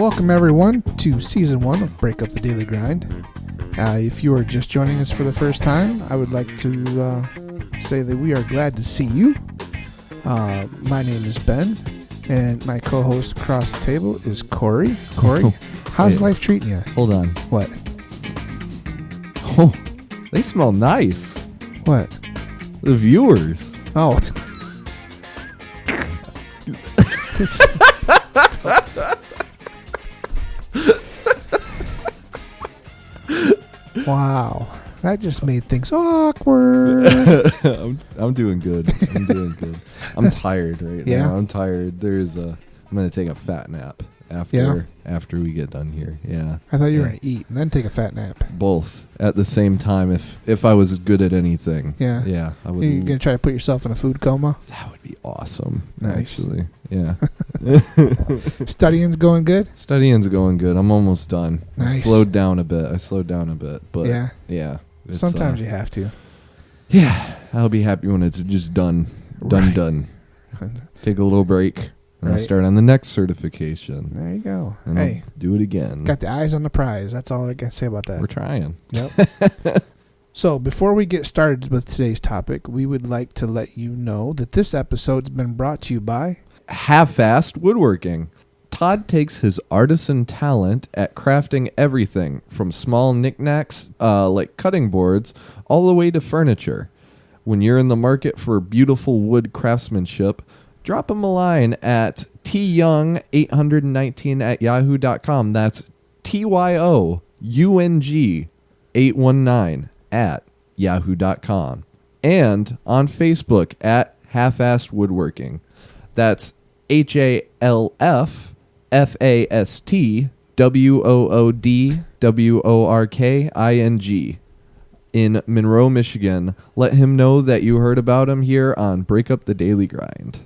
Welcome everyone to Season 1 of Break Up the Daily Grind. If you are just joining us for the first time, I would like to say that we are glad to see you. My name is Ben, and my co-host across the table is Corey. Corey, how's life treating you? Hold on. What? Oh, they smell nice. What? The viewers. Oh. Wow. That just made things awkward. I'm doing good. I'm tired right now. I'm tired. I'm going to take a fat nap after we get done here. Yeah. I thought you were going to eat and then take a fat nap. Both at the same time if I was good at anything. Yeah. Yeah. I would. You're going to try to put yourself in a food coma? That would be awesome. Nice. Actually. Yeah. Studying's going good? Studying's going good. I'm almost done. Nice. I slowed down a bit, but yeah. Sometimes you have to. Yeah, I'll be happy when it's just done. Done. Take a little break. And I'll start on the next certification. There you go. And I'll do it again. Got the eyes on the prize. That's all I can say about that. We're trying. Yep. So before we get started with today's topic, we would like to let you know that this episode's been brought to you by Half-Assed Woodworking. Todd takes his artisan talent at crafting everything from small knickknacks like cutting boards all the way to furniture. When you're in the market for beautiful wood craftsmanship, drop him a line at tyoung819@yahoo.com. That's TYOUNG819@yahoo.com. And on Facebook at Half-Assed Woodworking. That's HALFASTWOODWORKING in Monroe, Michigan. Let him know that you heard about him here on Break Up the Daily Grind.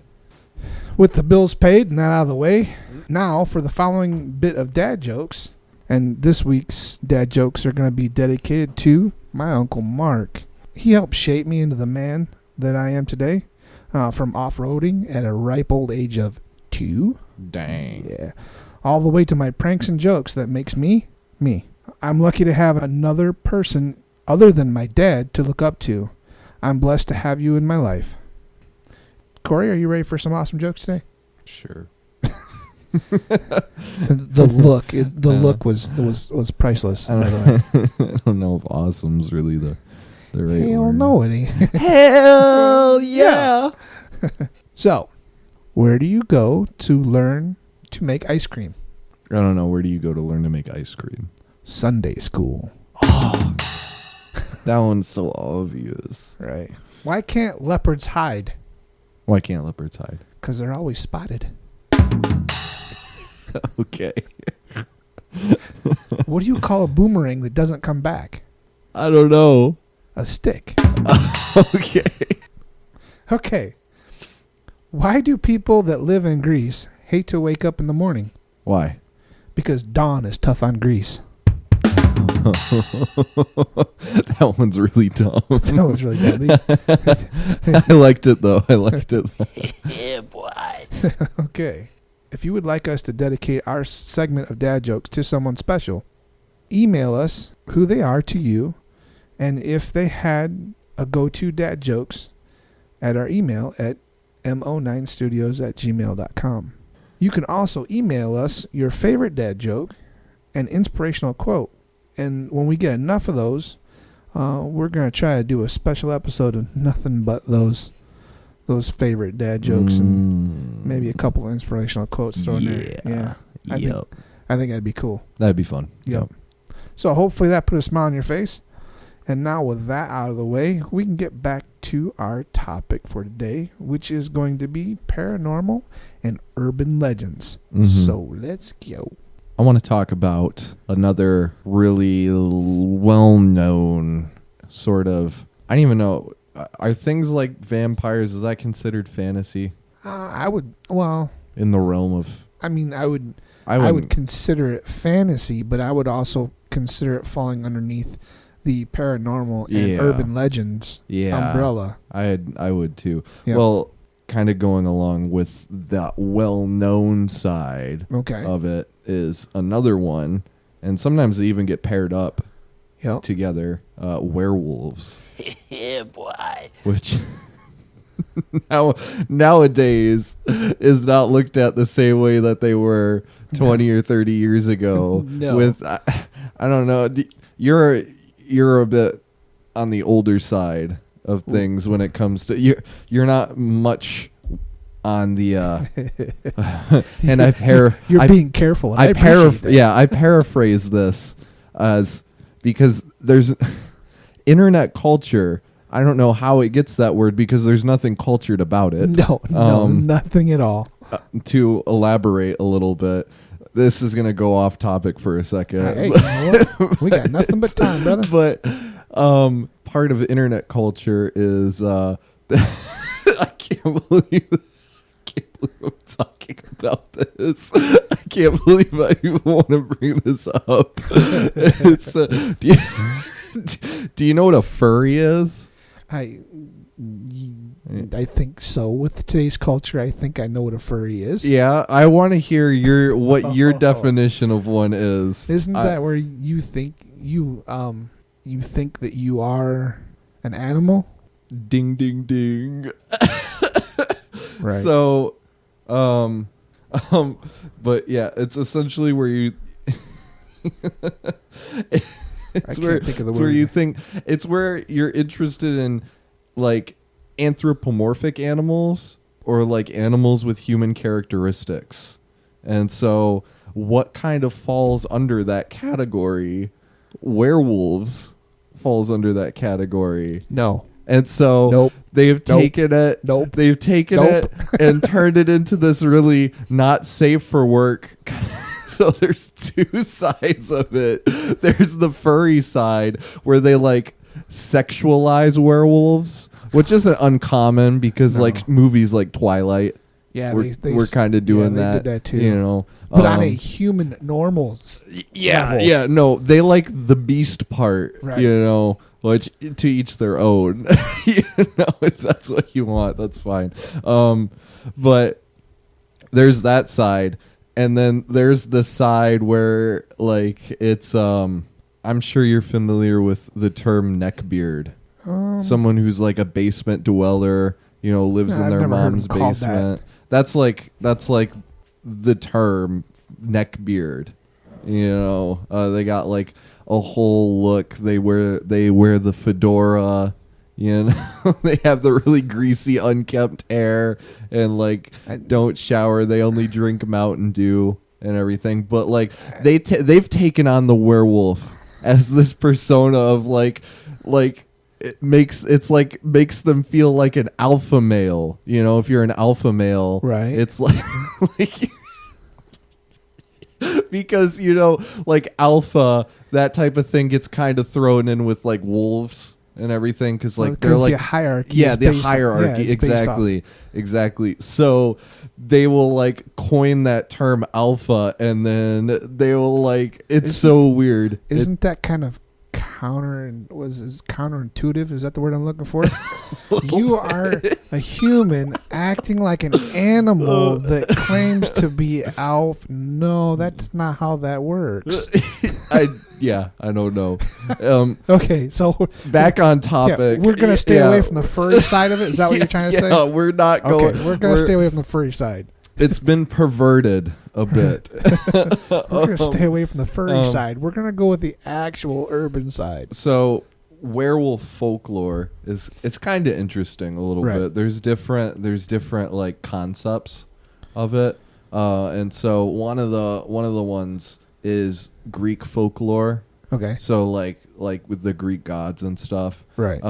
With the bills paid and that out of the way, now for the following bit of dad jokes. And this week's dad jokes are going to be dedicated to my Uncle Mark. He helped shape me into the man that I am today. From off-roading at a ripe old age of 2. Dang. Yeah. All the way to my pranks and jokes that makes me, me. I'm lucky to have another person other than my dad to look up to. I'm blessed to have you in my life. Corey, are you ready for some awesome jokes today? Sure. The look was priceless. I don't know if awesome's really the right Hell word. no, it ain't. Hell yeah. So, where do you go to learn to make ice cream? I don't know. Where do you go to learn to make ice cream? Sunday school. Oh, that one's so obvious. Right. Why can't leopards hide? Why can't leopards hide? Because they're always spotted. Okay. What do you call a boomerang that doesn't come back? I don't know. A stick. Okay. Okay. Why do people that live in Greece hate to wake up in the morning? Why? Because dawn is tough on Greece. That one's really dumb. That was really dumb. I liked it, though. Yeah, boy. Okay. If you would like us to dedicate our segment of dad jokes to someone special, email us who they are to you, and if they had a go-to dad jokes at our email at mo9studios@gmail.com. You can also email us your favorite dad joke and inspirational quote. And when we get enough of those, we're going to try to do a special episode of nothing but those favorite dad jokes and maybe a couple of inspirational quotes thrown there. Yeah. I think that'd be cool. That'd be fun. Yep. So hopefully that put a smile on your face. And now with that out of the way, we can get back to our topic for today, which is going to be paranormal and urban legends. Mm-hmm. So let's go. I want to talk about another really well-known sort of, I don't even know, are things like vampires, is that considered fantasy? I would, well, in the realm of, I mean, I would consider it fantasy, but I would also consider it falling underneath the paranormal and urban legends umbrella. I would too. Yep. Well, kind of going along with that well-known side of it is another one, and sometimes they even get paired up together, werewolves. Yeah, boy. Which nowadays is not looked at the same way that they were 20 or 30 years ago. No. With I don't know, you're a bit on the older side of things when it comes to you're not much on the and you're being careful. I paraphrase this as because there's internet culture. I don't know how it gets that word because there's nothing cultured about it. No, nothing at all. To elaborate a little bit, this is going to go off topic for a second. Hey, you know what? We got nothing but time, brother. But part of internet culture is I can't believe I'm talking about this. I can't believe I even want to bring this up. It's, do you know what a furry is? I think so. With today's culture, I think I know what a furry is. Yeah, I want to hear your definition of one is. Isn't that where you think that you are an animal? Ding ding ding. Right. So, but yeah, it's essentially where you. It's where you're interested in like anthropomorphic animals or like animals with human characteristics. And so what kind of falls under that category? Werewolves falls under that category. No. And so they've taken it and turned it into this really not safe for work. So there's two sides of it. There's the furry side where they like sexualize werewolves, which isn't uncommon because like movies like Twilight, we're kind of doing that. Did that too. You know, but on a human normal level. No, they like the beast part, right. You know, which to each their own. You know, if that's what you want, that's fine. But there's that side. And then there's the side where, like, it's, I'm sure you're familiar with the term neckbeard. Someone who's like a basement dweller, you know, lives in their mom's basement. That's like the term neckbeard. You know, they got like a whole look. They wear the fedora. You know, they have the really greasy, unkempt hair and like don't shower. They only drink Mountain Dew and everything. But like they've taken on the werewolf as this persona of like it makes them feel like an alpha male. You know, if you're an alpha male, right? It's like because you know, like alpha, that type of thing gets kind of thrown in with like wolves. And everything because like they're like the hierarchy. Yeah, the hierarchy. Exactly. So they will like coin that term alpha, and then they will like it's so weird. Isn't that kind of counterintuitive? Is that the word I'm looking for? You are a human acting like an animal that claims to be alpha. No, that's not how that works. I don't know. Okay, so back on topic. We're gonna stay away from the furry side of it. Is that what you're trying to say? Yeah, we're not going. Okay, we're gonna stay away from the furry side. It's been perverted a bit. We're gonna stay away from the furry side. We're gonna go with the actual urban side. So werewolf folklore it's kind of interesting a little bit. There's different like concepts of it, and so one of the ones is Greek folklore. Okay. So like with the Greek gods and stuff. Right.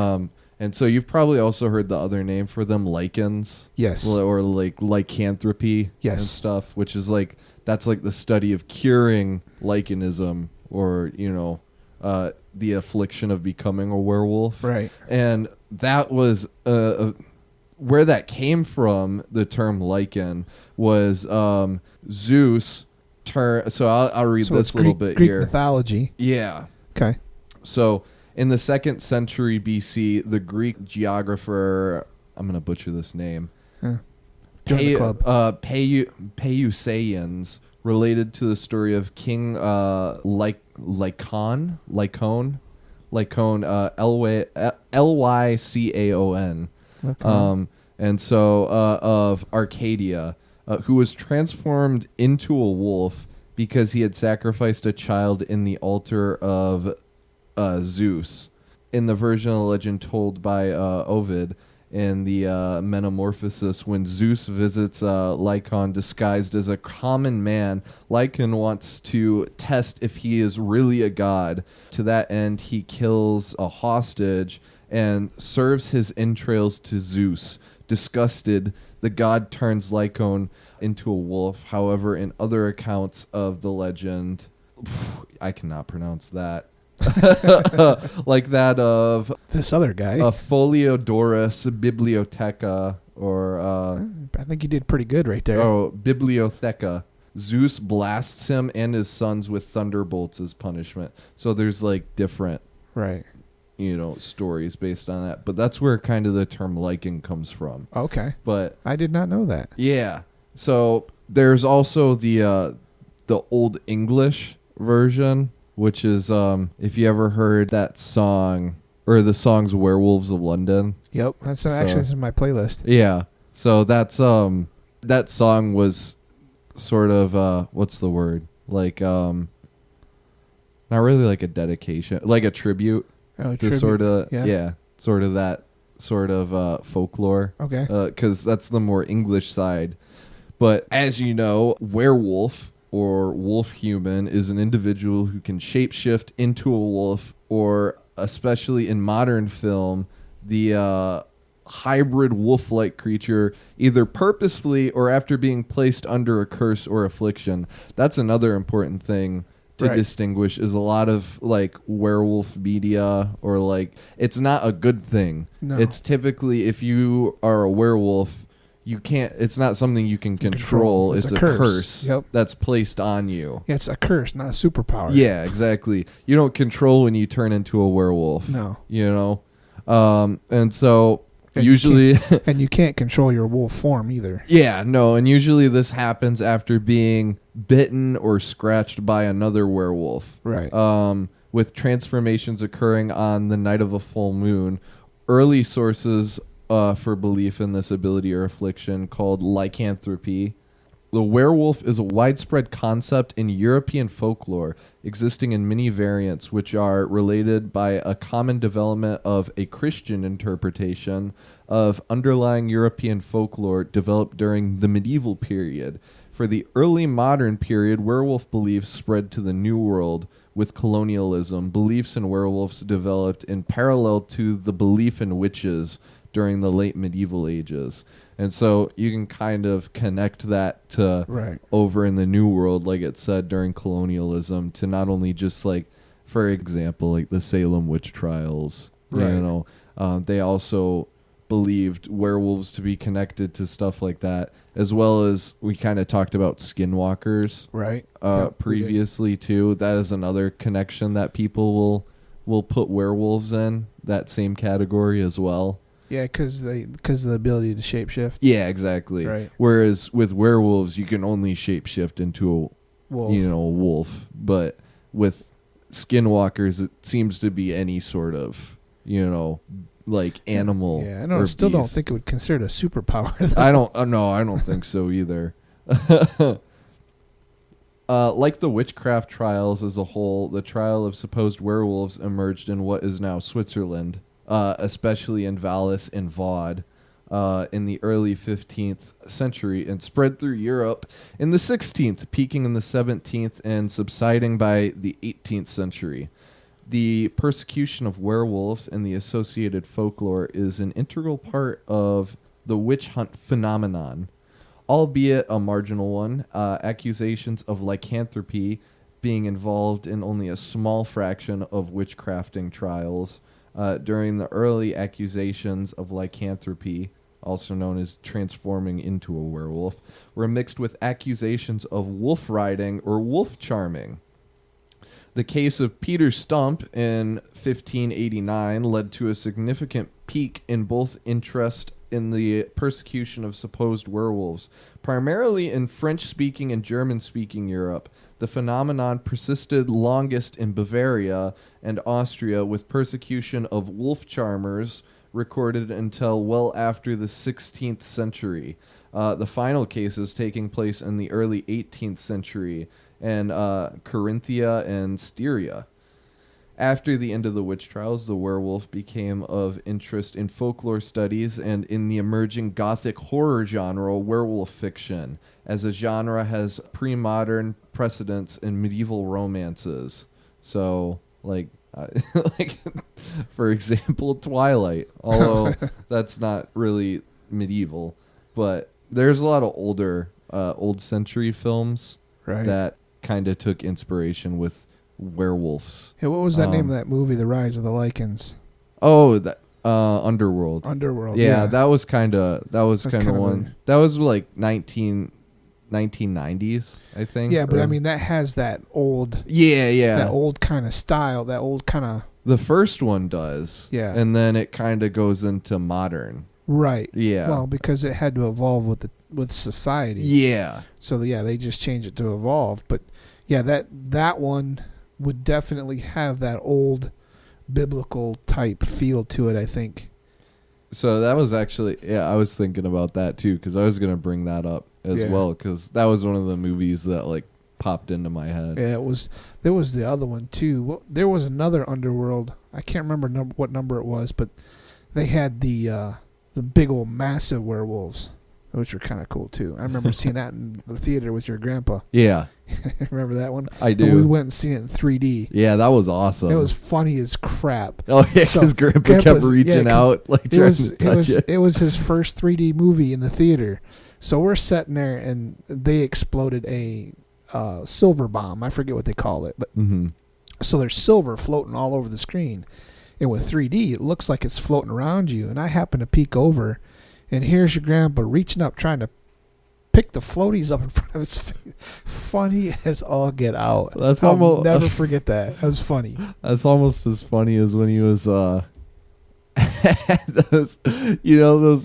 And so you've probably also heard the other name for them, lichens. Yes. Or like lycanthropy. Yes. And stuff, which is like that's like the study of curing lichenism or, you know, the affliction of becoming a werewolf. Right. And that was where that came from. The term lichen was Zeus. So I'll read this little bit Greek here. Mythology. Yeah. Okay. So in the 2nd century BC, the Greek geographer, I'm going to butcher this name, Join the club. Peuceans related to the story of King Lycaon, Lycaon, Okay. and so of Arcadia, who was transformed into a wolf because he had sacrificed a child in the altar of Zeus. In the version of the legend told by Ovid in the Metamorphosis, when Zeus visits Lycaon disguised as a common man, Lycaon wants to test if he is really a god. To that end, he kills a hostage and serves his entrails to Zeus. Disgusted, the god turns Lycaon into a wolf. However, in other accounts of the legend, I cannot pronounce that. Like that of This other guy. Foliodorus Bibliotheca, or I think you did pretty good right there. Bibliotheca. Zeus blasts him and his sons with thunderbolts as punishment. So there's like different, Right. stories based on that. But that's where kind of the term Lycan comes from. Okay. But I did not know that. yeah, so there's also the Old English version, which is if you ever heard that song or the songs "Werewolves of London." Yep. Actually it's in my playlist. Yeah, so that's that song was sort of what's the word, like not really like a dedication, like a tribute to Tribute. sort of Yeah. sort of that sort of folklore. Okay. Because that's the more English side. But as you know, werewolf or wolf human is an individual who can shapeshift into a wolf, or especially in modern film, the hybrid wolf-like creature, either purposefully or after being placed under a curse or affliction. That's another important thing to distinguish, is a lot of like werewolf media, or like, it's not a good thing. No. It's typically, if you are a werewolf, you can't, it's not something you can control. It's a curse Yep. that's placed on you. Yeah, it's a curse, not a superpower. Yeah, exactly. You don't control when you turn into a werewolf. No. And so And usually and you can't control your wolf form either. yeah, no, and usually this happens after being bitten or scratched by another werewolf. Right. With transformations occurring on the night of a full moon. Early sources for belief in this ability or affliction called lycanthropy. The werewolf is a widespread concept in European folklore, existing in many variants, which are related by a common development of a Christian interpretation of underlying European folklore developed during the medieval period. For the early modern period, werewolf beliefs spread to the New World with colonialism. Beliefs in werewolves developed in parallel to the belief in witches during the late medieval ages. And so you can kind of connect that to over in the New World, like it said, during colonialism, to not only just like, for example, like the Salem witch trials. They also believed werewolves to be connected to stuff like that, as well as we kind of talked about skinwalkers previously too. That is another connection that people will put werewolves in that same category as well. Yeah, because of the ability to shapeshift. Yeah, exactly. Right. Whereas with werewolves, you can only shapeshift into a Wolf. a wolf. But with skinwalkers, it seems to be any sort of like animal. Yeah, or still don't beast. think it would consider it a superpower. Though. I don't. No, I don't think so either. Like the witchcraft trials as a whole, the trial of supposed werewolves emerged in what is now Switzerland. Especially in Valais and Vaud, in the early 15th century, and spread through Europe in the 16th, peaking in the 17th and subsiding by the 18th century. The persecution of werewolves and the associated folklore is an integral part of the witch hunt phenomenon, albeit a marginal one. Accusations of lycanthropy being involved in only a small fraction of witchcrafting trials. During the early accusations of lycanthropy, also known as transforming into a werewolf, were mixed with accusations of wolf riding or wolf charming. The case of Peter Stump in 1589 led to a significant peak in both interest in the persecution of supposed werewolves, primarily in French-speaking and German-speaking Europe. The phenomenon persisted longest in Bavaria and Austria, with persecution of wolf charmers recorded until well after the 16th century. The final cases taking place in the early 18th century in Carinthia and Styria. After the end of the witch trials, the werewolf became of interest in folklore studies and in the emerging gothic horror genre, werewolf fiction, as a genre has pre-modern precedents in medieval romances. So, like for example, Twilight, although that's not really medieval, but there's a lot of older, old century films that kind of took inspiration with werewolves. Hey, what was that name of that movie, The Rise of the Lycans? Oh, that Underworld. Underworld. Yeah, that was kind of one. That was like 1990s, I think. Yeah, but I mean that has that old. Yeah. That old kind of style. That old kind of. The first one does. Yeah. And then it kind of goes into modern. Right. Yeah. Well, because it had to evolve with society. Yeah. So they just changed it to evolve. But yeah, that one would definitely have that old biblical type feel to it, I think. So that was actually, I was thinking about that too, because I was going to bring that up as well, because that was one of the movies that like popped into my head. Yeah, there was the other one too. Well, there was another Underworld. I can't remember what number it was, but they had the big old massive werewolves, which were kind of cool too. I remember seeing that in the theater with your grandpa. Yeah. Remember that one? I do. And we went and seen it in 3D. Yeah, that was awesome. It was funny as crap. Oh yeah, because Grandpa kept reaching out, like trying to touch it. It was his first 3D movie in the theater. So we're sitting there, and they exploded a silver bomb. I forget what they call it, but so there's silver floating all over the screen. And with 3D, it looks like it's floating around you. And I happen to peek over, and here's your grandpa reaching up, trying to pick the floaties up in front of his face. Funny as all get out. I'll never forget that. That was funny. That's almost as funny as when he was those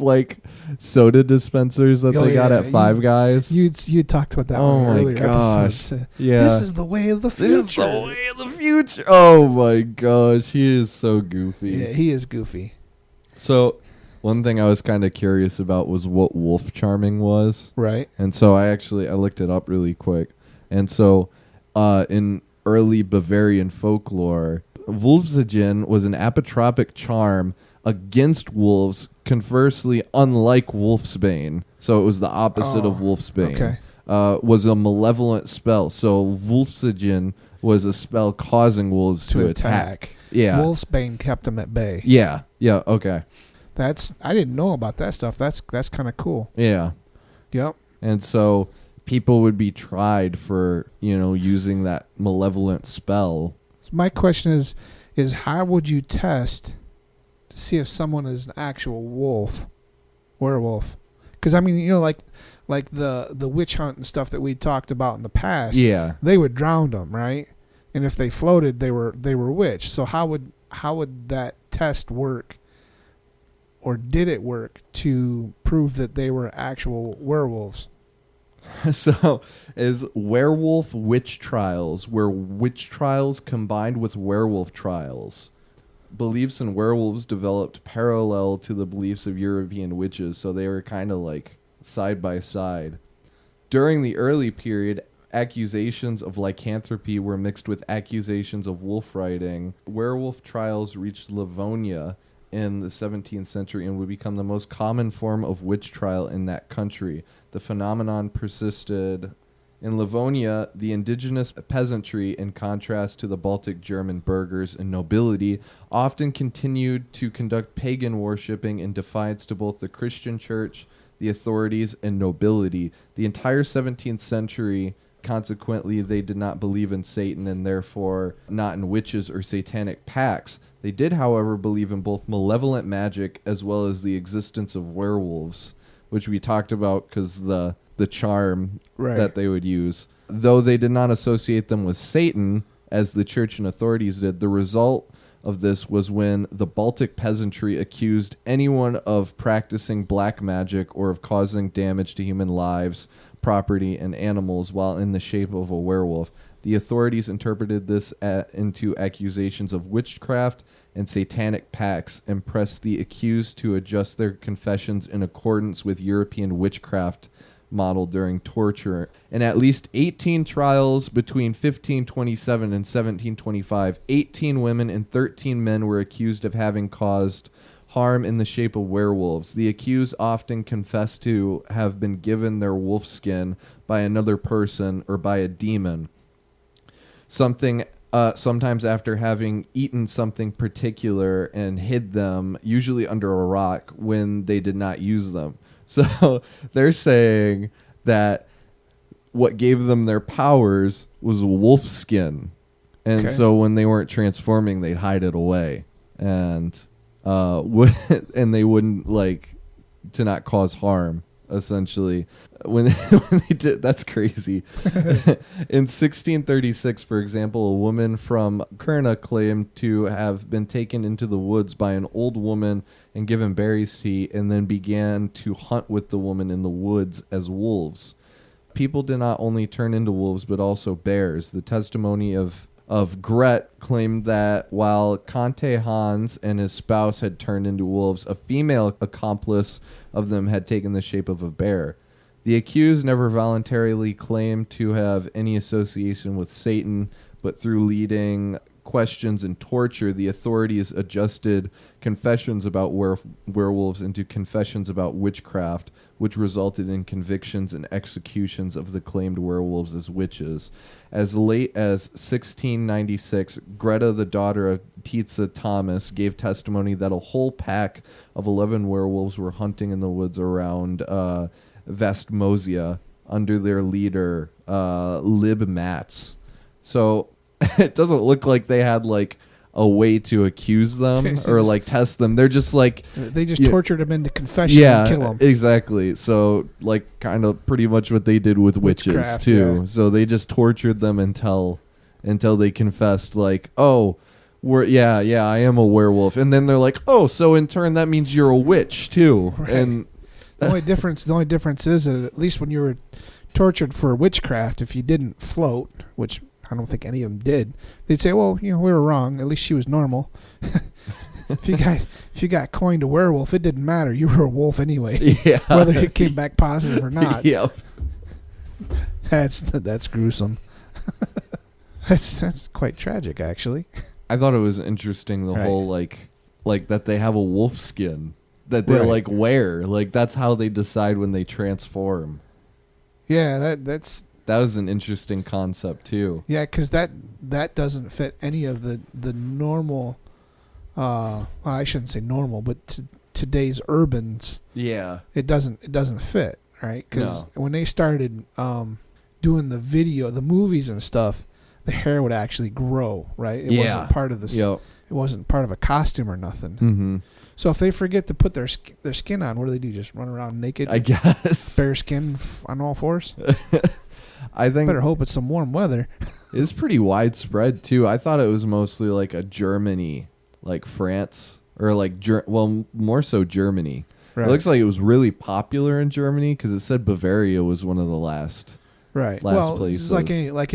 like soda dispensers that they got at Five Guys. You talked about that one earlier. Oh my gosh. Yeah. This is the way of the future. This is the way of the future. Oh my gosh, he is so goofy. Yeah, he is goofy. So one thing I was kind of curious about was what wolf charming was. Right. And so I looked it up really quick. And so in early Bavarian folklore, Wolfsbane was an apotropic charm against wolves, conversely unlike Wolfsbane. So it was the opposite of Wolfsbane. Okay. Was a malevolent spell. So Wolfsbane was a spell causing wolves to attack. Yeah. Wolfsbane kept them at bay. Yeah. Yeah, okay. I didn't know about that stuff. That's kind of cool. Yeah. Yep. And so people would be tried for, using that malevolent spell. So my question is how would you test to see if someone is an actual werewolf? Because I mean, like the witch hunt and stuff that we talked about in the past. Yeah. They would drown them, right? And if they floated, they were witch. So how would that test work? Or did it work to prove that they were actual werewolves? So, is werewolf witch trials, where witch trials combined with werewolf trials. Beliefs in werewolves developed parallel to the beliefs of European witches, so they were kind of like side by side. During the early period, accusations of lycanthropy were mixed with accusations of wolf riding. Werewolf trials reached Livonia in the 17th century and would become the most common form of witch trial in that country. The phenomenon persisted in Livonia. The indigenous peasantry, in contrast to the Baltic German burghers and nobility, often continued to conduct pagan worshipping in defiance to both the Christian church, the authorities, and nobility. The entire 17th century, consequently, they did not believe in Satan and therefore not in witches or satanic pacts. They did, however, believe in both malevolent magic as well as the existence of werewolves, which we talked about because the charm that they would use. Though they did not associate them with Satan, as the church and authorities did, the result of this was when the Baltic peasantry accused anyone of practicing black magic or of causing damage to human lives, property, and animals while in the shape of a werewolf. The authorities interpreted this into accusations of witchcraft and satanic pacts and pressed the accused to adjust their confessions in accordance with European witchcraft model during torture. In at least 18 trials between 1527 and 1725, 18 women and 13 men were accused of having caused harm in the shape of werewolves. The accused often confessed to have been given their wolf skin by another person or by a demon. Sometimes after having eaten something particular and hid them, usually under a rock, when they did not use them. So they're saying that what gave them their powers was wolf skin. And so when they weren't transforming, they'd hide it away. And and they wouldn't, like, to not cause harm, essentially. When they did, that's crazy. In 1636, for example, a woman from Kurna claimed to have been taken into the woods by an old woman and given berries to eat, and then began to hunt with the woman in the woods as wolves. People did not only turn into wolves, but also bears. The testimony of Gret claimed that while Conte Hans and his spouse had turned into wolves, a female accomplice of them had taken the shape of a bear. The accused never voluntarily claimed to have any association with Satan, but through leading questions and torture, the authorities adjusted confessions about werewolves into confessions about witchcraft, which resulted in convictions and executions of the claimed werewolves as witches. As late as 1696, Greta, the daughter of Tietze Thomas, gave testimony that a whole pack of 11 werewolves were hunting in the woods around Vestmosia under their leader, Lib Mats. So it doesn't look like they had, like, a way to accuse them or, like, test them. They're just, like... They just tortured them into confession and kill them. Yeah, exactly. So, like, kind of pretty much what they did with witches, too. Yeah. So they just tortured them until they confessed, like, oh... I am a werewolf. And then they're like, oh, so in turn that means you're a witch, too. Right. And... The only difference is that at least when you were tortured for witchcraft, if you didn't float, which I don't think any of them did, they'd say, well, we were wrong. At least she was normal. If you got coined a werewolf, it didn't matter. You were a wolf anyway, whether it came back positive or not. Yep. That's gruesome. That's quite tragic, actually. I thought it was interesting, the whole, like that they have a wolf skin that they like wear. Like, that's how they decide when they transform. Yeah, that was an interesting concept too. Yeah, because that doesn't fit any of the normal. Well, I shouldn't say normal, but today's urbans. Yeah, it doesn't fit, right? Because when they started doing the movies and stuff, the hair would actually grow, right? It wasn't part of the. It wasn't part of a costume or nothing. Mm-hmm. So if they forget to put their skin on, what do they do? Just run around naked? I guess. Bare skin on all fours? I think... Better hope it's some warm weather. It's pretty widespread, too. I thought it was mostly like a Germany, like France, or like... more so Germany. Right. It looks like it was really popular in Germany because it said Bavaria was one of the last places. It's like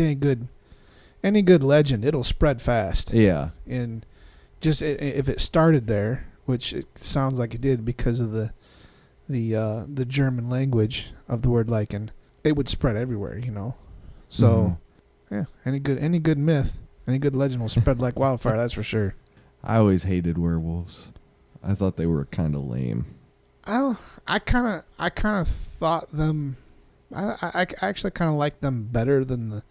any good legend, it'll spread fast. Yeah. And just if it started there, which it sounds like it did because of the German language of the word lichen, it would spread everywhere, So, any good myth, any good legend will spread like wildfire. That's for sure. I always hated werewolves. I thought they were kind of lame. I kind of thought them. I actually kind of liked them better than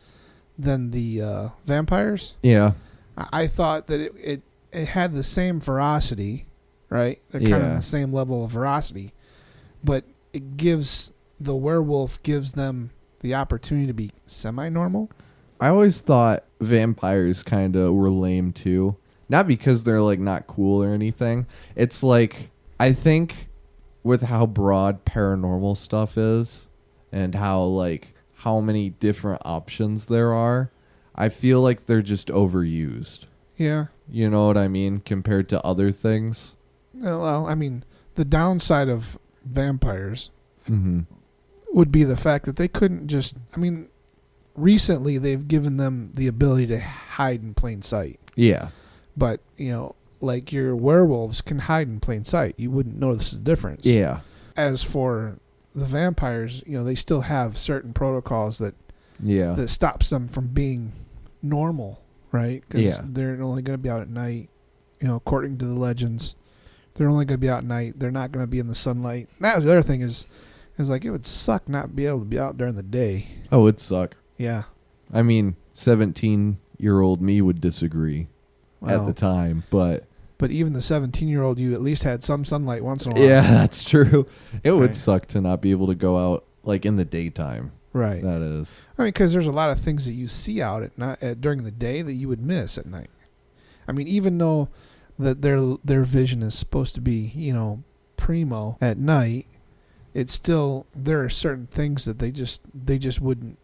the vampires. Yeah. I thought that it had the same ferocity, right? They're kind of the same level of ferocity, but the werewolf gives them the opportunity to be semi-normal. I always thought vampires kind of were lame too. Not because they're like not cool or anything. It's like, I think with how broad paranormal stuff is and how many different options there are, I feel like they're just overused. Yeah. You know what I mean? Compared to other things. Well, I mean, the downside of vampires Mm-hmm. would be the fact that they couldn't just. I mean, recently they've given them the ability to hide in plain sight. Yeah. But, like your werewolves can hide in plain sight. You wouldn't notice the difference. Yeah. As for the vampires, they still have certain protocols that stops them from being normal, right? Because they're only going to be out at night. According to the legends, they're only going to be out at night. They're not going to be in the sunlight. And that was the other thing is like it would suck not be able to be out during the day. Oh, it'd suck. Yeah. I mean, 17-year-old me would disagree at the time, but even the 17-year-old, you at least had some sunlight once in a while. yeah, that's true. It would suck to not be able to go out like in the daytime. Right. That is. I mean, because there's a lot of things that you see out at night during the day that you would miss at night. I mean, even though that their vision is supposed to be, primo at night, it's still there are certain things that they just wouldn't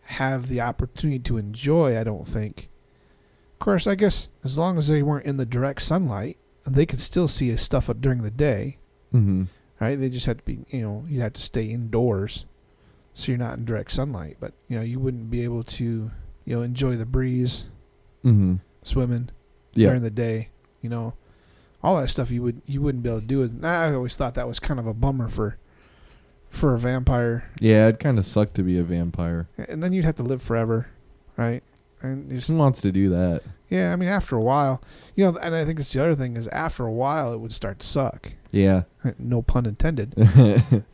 have the opportunity to enjoy. I don't think. Of course, I guess as long as they weren't in the direct sunlight, they could still see stuff during the day. Mm-hmm. Right? They just had to be, you'd have to stay indoors, so you're not in direct sunlight. But you wouldn't be able to, enjoy the breeze, Mm-hmm. swimming during the day. All that stuff you wouldn't be able to do. I always thought that was kind of a bummer for a vampire. Yeah, it kind of sucked to be a vampire. And then you'd have to live forever, right? And Who wants to do that? Yeah, I mean, after a while, and I think it's the other thing is after a while it would start to suck. Yeah. No pun intended.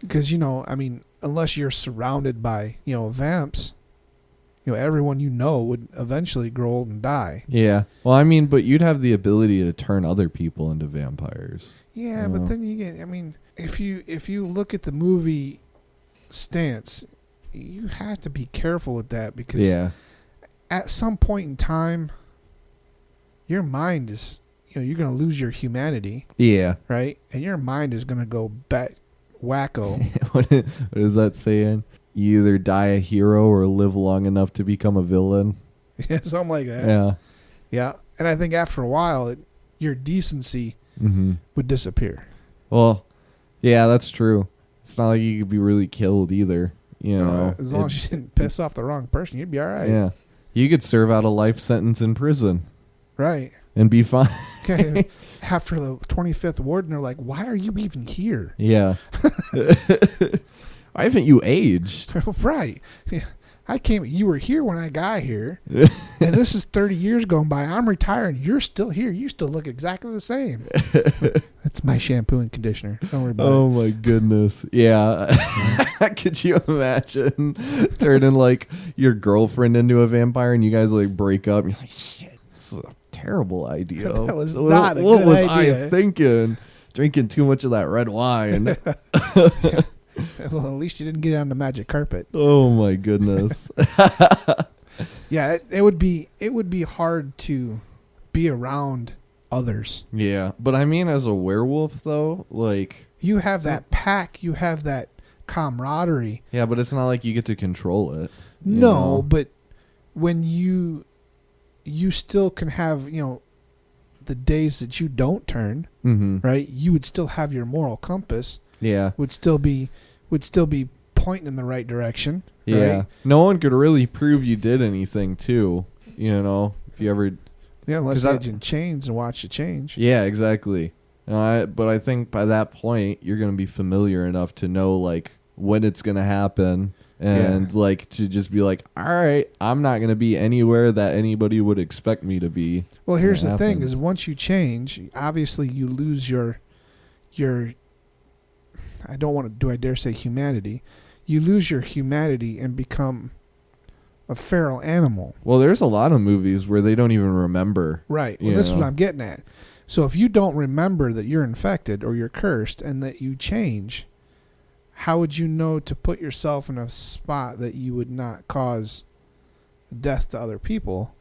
Because, I mean, unless you're surrounded by, vamps, everyone would eventually grow old and die. Yeah. Well, I mean, but you'd have the ability to turn other people into vampires. Yeah, but then you get, I mean, if you look at the movie Stance, you have to be careful with that because at some point in time, your mind is, you're going to lose your humanity. Yeah. Right? And your mind is going to go wacko. What is that saying? You either die a hero or live long enough to become a villain. Yeah, something like that. Yeah. Yeah. And I think after a while, your decency would disappear. Well, yeah, that's true. It's not like you could be really killed either. As long as you didn't piss off the wrong person, you'd be all right. Yeah. You could serve out a life sentence in prison. Right. And be fine. Okay. After the 25th warden, they're like, why are you even here? Yeah. Why haven't you aged? Right. Yeah. You were here when I got here. And this is 30 years going by. I'm retired. You're still here. You still look exactly the same. That's my shampoo and conditioner. Don't worry about it. Oh, my goodness. Yeah. Could you imagine turning like your girlfriend into a vampire and you guys like break up? And you're like, shit, this is a terrible idea. That was not a what good was idea. I thinking? Drinking too much of that red wine. Well, at least you didn't get on the magic carpet. Oh my goodness. Yeah, it would be hard to be around others. Yeah, but I mean, as a werewolf though, like you have that pack, you have that camaraderie. Yeah, but it's not like you get to control it. No, but when you still can have, the days that you don't turn, right? You would still have your moral compass. Yeah. Would still be pointing in the right direction. Yeah. Right? No one could really prove you did anything too, if you ever. Yeah, unless you had chains and watch you change. Yeah, exactly. But I think by that point, you're going to be familiar enough to know, like, when it's going to happen. And, like, to just be like, all right, I'm not going to be anywhere that anybody would expect me to be. Well, here's the thing, is once you change, obviously you lose your do I dare say humanity? You lose your humanity and become a feral animal. Well, there's a lot of movies where they don't even remember. Right. Well, this is what I'm getting at. So if you don't remember that you're infected or you're cursed and that you change, how would you know to put yourself in a spot that you would not cause death to other people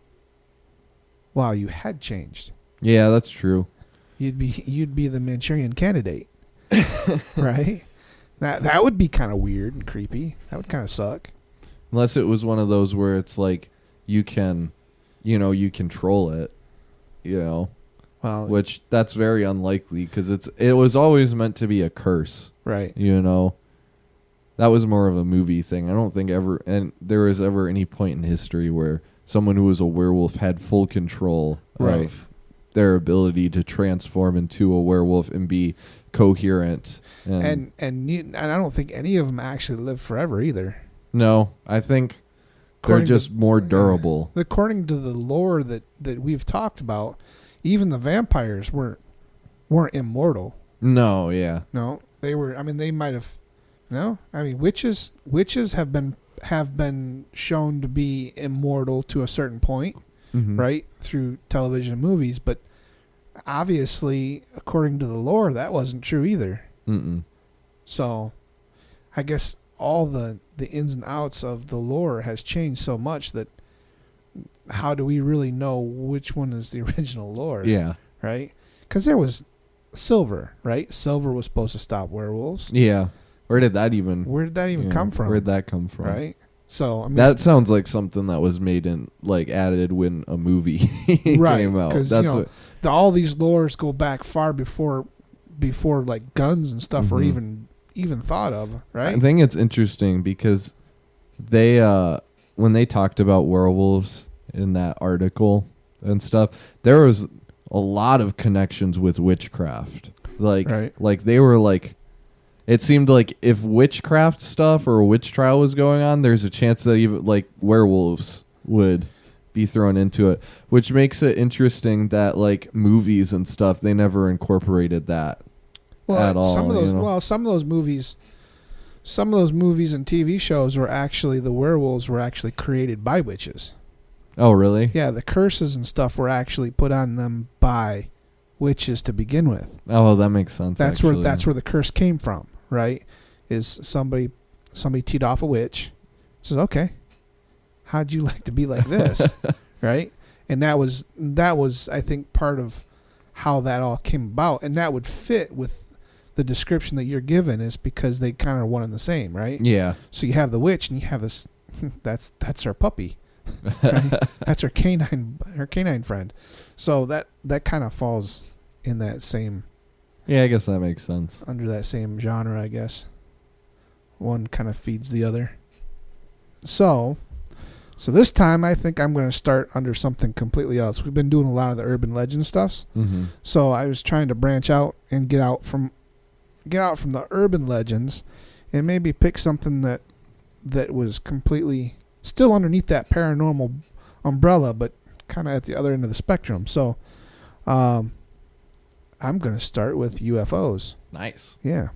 while you had changed? Yeah, that's true. You'd be the Manchurian Candidate. Right? That would be kind of weird and creepy. That would kind of suck. Unless it was one of those where it's like you can, you control it. you know, Well, which that's very unlikely because it was always meant to be a curse, right. you know. That was more of a movie thing. I don't think there was ever any point in history where someone who was a werewolf had full control Right. of their ability to transform into a werewolf and be coherent. And I don't think any of them actually live forever either. No, I think they're According just to- more durable. According to the lore that we've talked about, even the vampires weren't immortal. No, yeah. No, they were. I mean, they might have. No, I mean, witches have been shown to be immortal to a certain point, Mhm. right, through television and movies. But obviously, according to the lore, that wasn't true either. Mm-mm. So, I guess all the ins and outs of the lore has changed so much that how do we really know which one is the original lore? Yeah. Right? Because there was silver, right? Silver was supposed to stop werewolves. Yeah. Where did that even Where did that even come from? Where'd that come from? Right? So, I mean, That sounds like something that was made in added when a movie right, came out. 'cause, That's you know, what all these lores go back far before like guns and stuff were Mhm. even thought of, right? I think it's interesting because they when they talked about werewolves in that article and stuff, there was a lot of connections with witchcraft. Right. Like they were like, it seemed like if witchcraft stuff or a witch trial was going on, there's a chance that even like werewolves would be thrown into it, which makes it interesting that like movies and stuff, they never incorporated that at all. Some of those, you know? some of those movies and TV shows were actually the werewolves were actually created by witches. Oh, really? Yeah, the curses and stuff were actually put on them by witches to begin with. Oh, that makes sense. That's actually. where the curse came from, right? Is somebody teed off a witch, says, "Okay, how'd you like to be like this?" Right? And that was I think part of how that all came about, and that would fit with the description that you're given, is because they kind of one and the same, right? Yeah. So you have the witch, and you have this. That's her puppy. Right? That's her canine friend. So that kind of falls in that same. Yeah, I guess that makes sense. Under that same genre, I guess. One kind of feeds the other. So this time I think I'm going to start under something completely else. We've been doing a lot of the urban legend stuffs. Mm-hmm. So I was trying to branch out and get out from the urban legends and maybe pick something that was completely still underneath that paranormal umbrella, but kind of at the other end of the spectrum. So I'm going to start with UFOs. Nice. Yeah.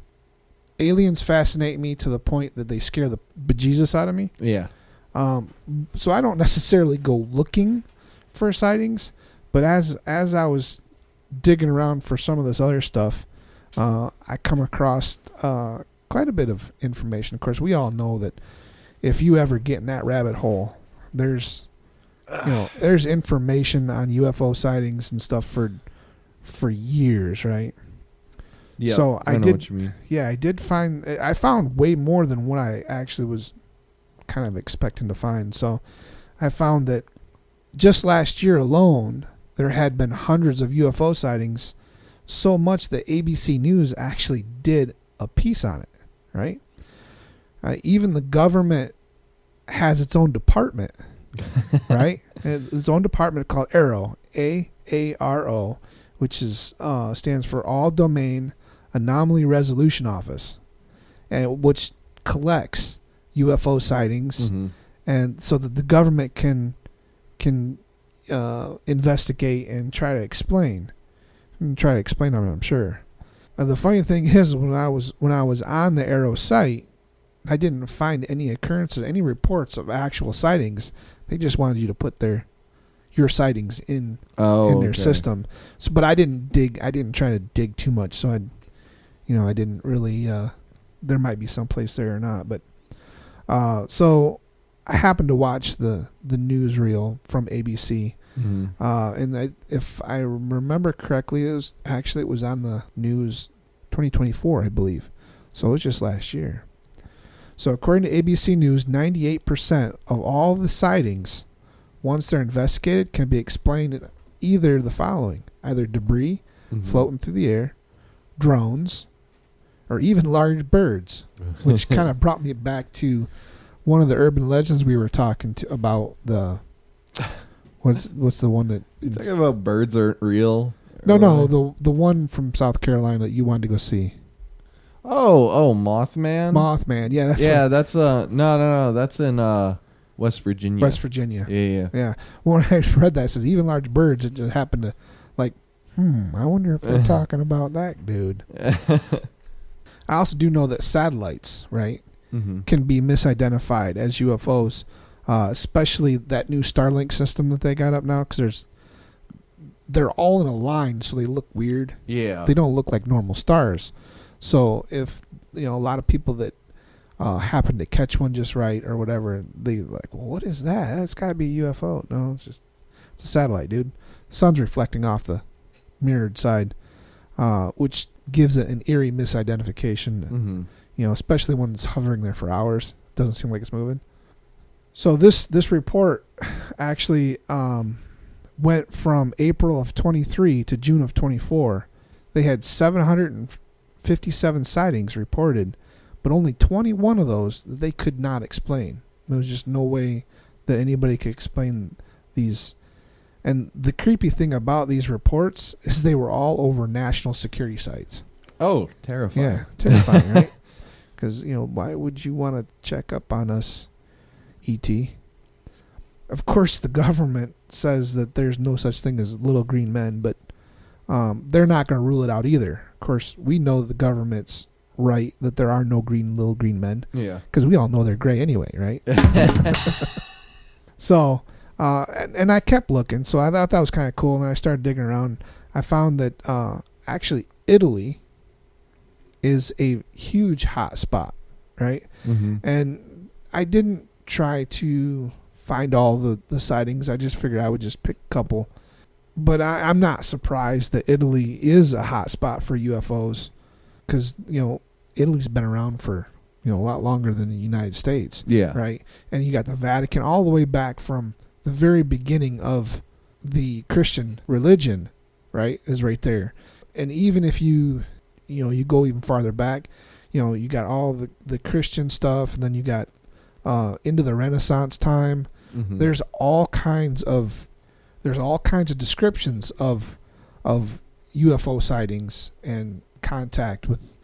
Aliens fascinate me to the point that they scare the bejesus out of me. Yeah. So I don't necessarily go looking for sightings, but as I was digging around for some of this other stuff, I come across quite a bit of information. Of course, we all know that if you ever get in that rabbit hole, there's information on UFO sightings and stuff for years, right? Yeah. So I know what you mean. Yeah, I found way more than what I actually was kind of expecting to find. So I found that just last year alone, there had been hundreds of UFO sightings, so much that ABC News actually did a piece on it, right? Even the government has its own department, right? Its own department called AARO, AARO, which stands for All Domain Anomaly Resolution Office, and which collects UFO sightings, Mm-hmm. and so that the government can investigate and try to explain them. I'm sure. The funny thing is, when I was on the AARO site, I didn't find any occurrences, any reports of actual sightings. They just wanted you to put your sightings in their system. So, but I didn't try to dig too much. So I didn't really. There might be some place there or not, but so I happened to watch the newsreel from ABC, Mm-hmm. and if I remember correctly, it was on the news 2024, I believe. So it was just last year. So according to ABC News, 98% of all the sightings, once they're investigated, can be explained either the following: either debris floating through the air, drones, or even large birds, which kind of brought me back to one of the urban legends we were talking about. The what's the one that You talking about birds aren't real? no the one from South Carolina that you wanted to go see. Oh, Mothman. Mothman, yeah, that's no, that's in West Virginia. West Virginia. Yeah. When I read that, it says even large birds. It just happened to like, I wonder if they're talking about that dude. I also do know that satellites, right, can be misidentified as UFOs, especially that new Starlink system that they got up now, because they're all in a line, so they look weird. Yeah. They don't look like normal stars. So if a lot of people that happen to catch one just right or whatever, they like, well, what is that? It's got to be a UFO. No, it's a satellite, dude. The sun's reflecting off the mirrored side, which gives it an eerie misidentification. Especially when it's hovering there for hours. Doesn't seem like it's moving. So this report actually went from April of 23 to June of 24. They had 757 sightings reported, but only 21 of those they could not explain. There was just no way that anybody could explain these. And the creepy thing about these reports is they were all over national security sites. Oh, terrifying. Yeah, terrifying, right? Because, why would you want to check up on us, E.T.? Of course, the government says that there's no such thing as little green men, but they're not going to rule it out either. Of course, we know the government's right that there are no little green men. Yeah. Because we all know they're gray anyway, right? So, and I kept looking, so I thought that was kind of cool, and I started digging around. I found that actually Italy is a huge hot spot, right? And I didn't try to find all the sightings. I just figured I would just pick a couple. But I'm not surprised that Italy is a hot spot for UFOs, because Italy's been around for a lot longer than the United States. Yeah. Right. And you got the Vatican all the way back from the very beginning of the Christian religion, right, is right there. And even if you go even farther back, you got all the Christian stuff, and then you got into the Renaissance time. There's all kinds of descriptions of UFO sightings and contact with,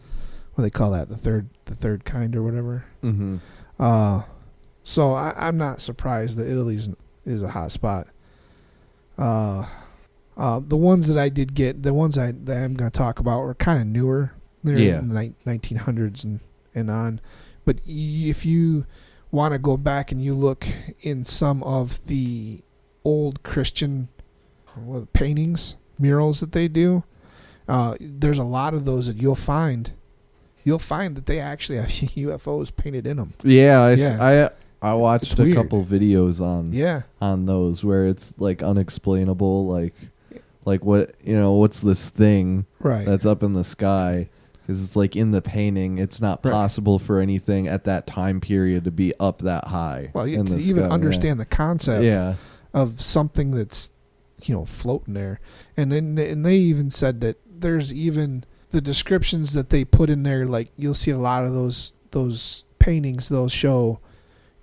what do they call that, the third kind or whatever. So I'm not surprised that Italy is a hot spot. The ones that I did get, the ones that I'm going to talk about, were kind of newer. They're in the 1900s and on. But if you want to go back and you look in some of the old Christian paintings, murals that they do, there's a lot of those that you'll find that they actually have UFOs painted in them. I watched a couple videos on those where it's like unexplainable, like what, what's this thing that's up in the sky? Because it's like in the painting, it's not possible for anything at that time period to be up that high. Well, to even understand the concept of something that's floating there, and they even said that there's even the descriptions that they put in there. Like, you'll see a lot of those paintings. They'll show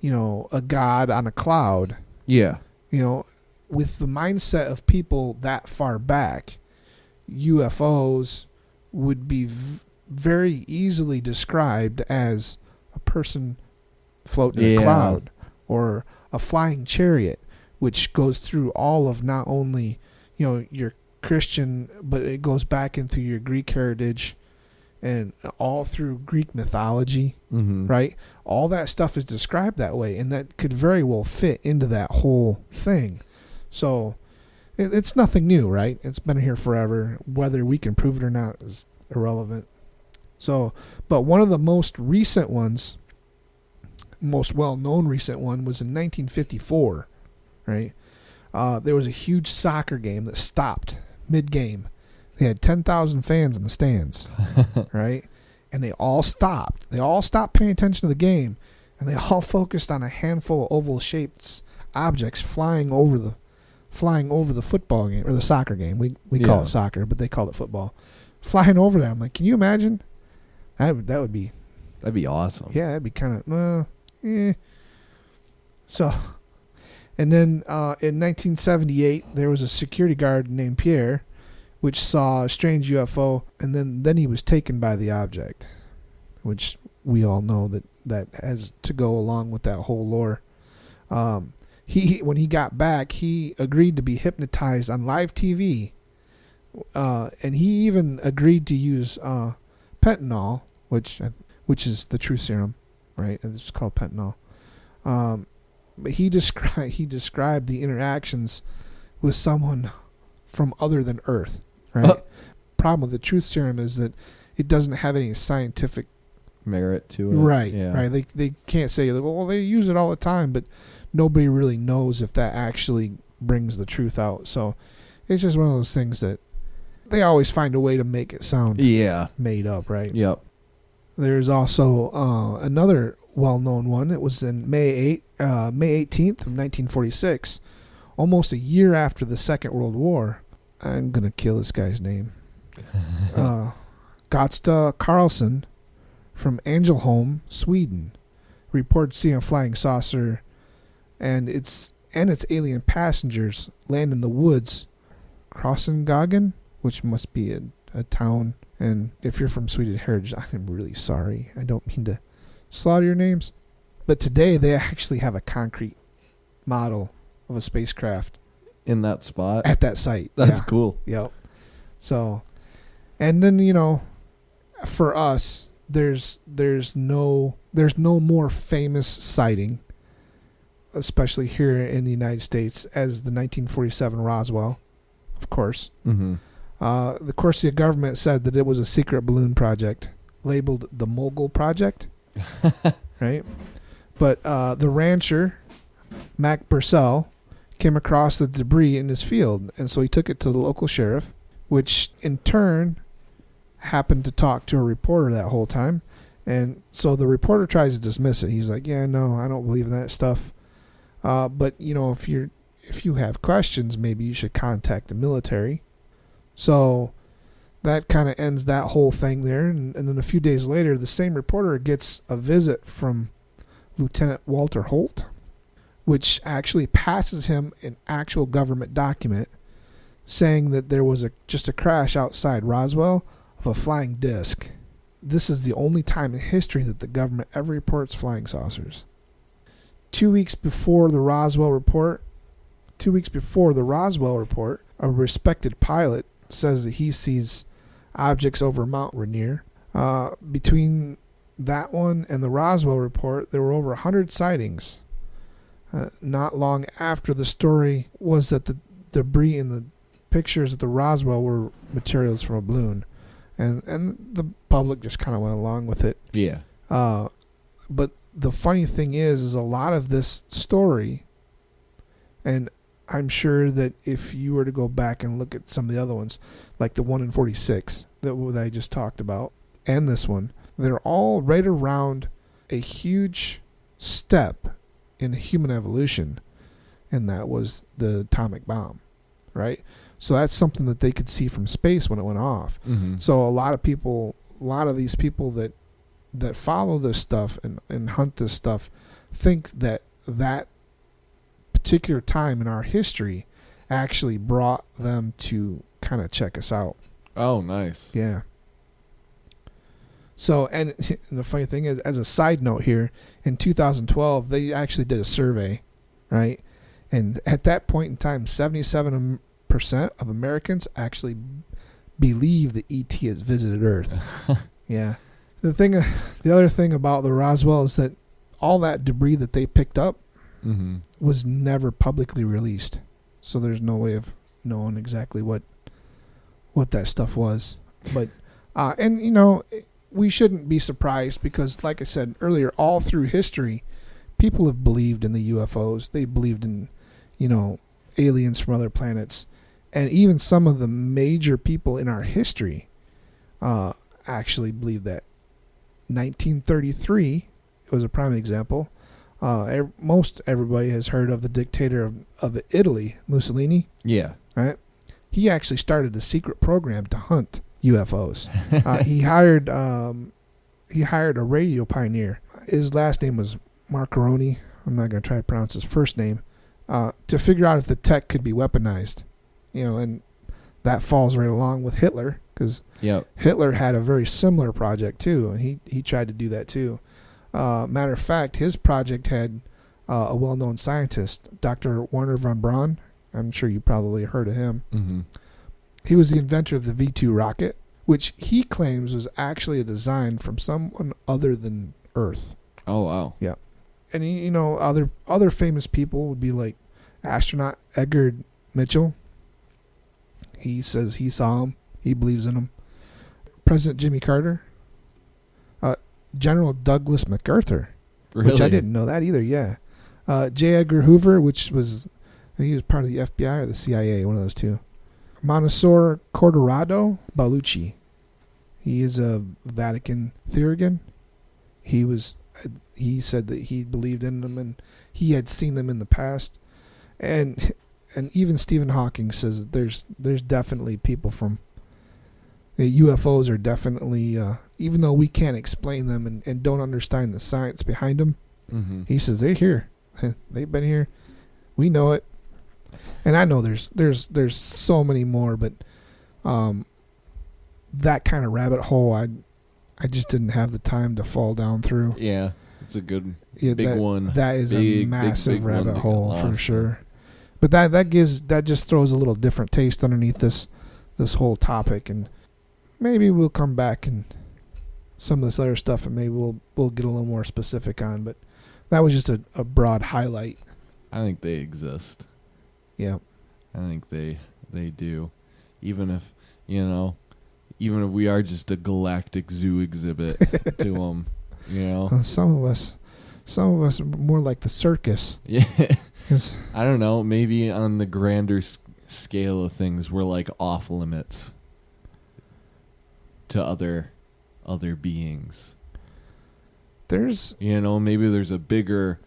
a god on a cloud. Yeah. With the mindset of people that far back, UFOs would be very easily described as a person floating in a cloud, or a flying chariot, which goes through all of not only your Christian, but it goes back into your Greek heritage and all through Greek mythology, right? All that stuff is described that way, and that could very well fit into that whole thing. So it's nothing new, right? It's been here forever. Whether we can prove it or not is irrelevant. So, but one of the most recent ones, most well-known recent one, was in 1954, right? There was a huge soccer game that stopped mid-game. They had 10,000 fans in the stands, right? And they all stopped. They all stopped paying attention to the game, and they all focused on a handful of oval-shaped objects flying over flying over the football game or the soccer game. We call Yeah. it soccer, but they called it football. Flying over there. I'm like, can you imagine? That would be, That'd be awesome. yeah, that'd be kind of, So, and then in 1978, there was a security guard named Pierre, which saw a strange UFO, and then he was taken by the object, which we all know that has to go along with that whole lore. When he got back, he agreed to be hypnotized on live TV, and he even agreed to use pentanol, which is the truth serum, right? It's called pentanol. But he described the interactions with someone from other than Earth, right? Problem with the truth serum is that it doesn't have any scientific merit to it. right. Yeah. Right. They can't say, well, they use it all the time, but nobody really knows if that actually brings the truth out. So it's just one of those things that they always find a way to make it sound made up, right? Yep. There's also another well-known one. It was in May 18th of 1946, almost a year after the Second World War. I'm going to kill this guy's name. Gotsta Carlson from Angelholm, Sweden, reported seeing a flying saucer and its alien passengers land in the woods, Krossengagen, which must be a town. And if you're from Swedish heritage, I'm really sorry. I don't mean to slaughter your names. But today they actually have a concrete model of a spacecraft In that spot. at that site. That's Yeah. cool. Yep. So, and then, for us, there's no more famous sighting, especially here in the United States, as the 1947 Roswell, of course. Mm-hmm. The Corsia government said that it was a secret balloon project labeled the Mogul Project, right? But the rancher, Mac Purcell, came across the debris in his field, and so he took it to the local sheriff, which in turn happened to talk to a reporter that whole time. And so the reporter tries to dismiss it. He's like, yeah, no, I don't believe in that stuff. But, if you have questions, maybe you should contact the military. So that kind of ends that whole thing there. And then a few days later, the same reporter gets a visit from Lieutenant Walter Holt, which actually passes him an actual government document saying that there was just a crash outside Roswell of a flying disc. This is the only time in history that the government ever reports flying saucers. 2 weeks before the Roswell report, a respected pilot says that he sees objects over Mount Rainier. Between that one and the Roswell report, there were over 100 sightings. Not long after the story was that the debris in the pictures at the Roswell were materials from a balloon. And the public just kind of went along with it. Yeah. But the funny thing is a lot of this story, and I'm sure that if you were to go back and look at some of the other ones, like the one in 46 that I just talked about, and this one, they're all right around a huge step in human evolution, and that was the atomic bomb, right? So that's something that they could see from space when it went off. Mm-hmm. So a lot of these people that follow this stuff and hunt this stuff think that particular time in our history actually brought them to kind of check us out. Oh, nice. Yeah. So, and the funny thing is, as a side note here, in 2012, they actually did a survey, right? And at that point in time, 77% of Americans actually believe that ET has visited Earth. Yeah. The other thing about the Roswell is that all that debris that they picked up Mm-hmm. was never publicly released. So there's no way of knowing exactly what that stuff was. But, we shouldn't be surprised because, like I said earlier, all through history, people have believed in the UFOs. They believed in, aliens from other planets. And even some of the major people in our history actually believed that. 1933 was a prime example. Most everybody has heard of the dictator of Italy, Mussolini, Yeah. right? He actually started a secret program to hunt UFOs. He hired a radio pioneer. His last name was Marcaroni. I'm not going to try to pronounce his first name. To figure out if the tech could be weaponized, and that falls right along with Hitler, because Hitler had a very similar project too, and he tried to do that too. Matter of fact, his project had a well-known scientist, Dr. Werner von Braun. I'm sure you probably heard of him. Mm-hmm. He was the inventor of the V-2 rocket, which he claims was actually a design from someone other than Earth. Oh, wow. Yeah. And, other famous people would be like astronaut Edgar Mitchell. He says he saw him. He believes in him. President Jimmy Carter. General Douglas MacArthur. Really? Which I didn't know that either, yeah. J. Edgar Hoover, he was part of the FBI or the CIA, one of those two. Monsieur Cordorado Ballucci. He is a Vatican theologian. He said that he believed in them and he had seen them in the past. And even Stephen Hawking says there's definitely people from UFOs are definitely, even though we can't explain them and don't understand the science behind them, mm-hmm. he says they're here. They've been here. We know it. And I know there's so many more, but that kind of rabbit hole I just didn't have the time to fall down through. Yeah, it's a good big one. That is a massive big rabbit hole for lost. sure. But that just throws a little different taste underneath this whole topic, and maybe we'll come back and some of this other stuff, and maybe we'll get a little more specific on. But that was just a broad highlight. I think they exist. Yeah, I think they do, even if we are just a galactic zoo exhibit to them, Some of us are more like the circus. Yeah. 'Cause I don't know. Maybe on the grander scale of things, we're like off limits to other beings. there's Maybe there's a bigger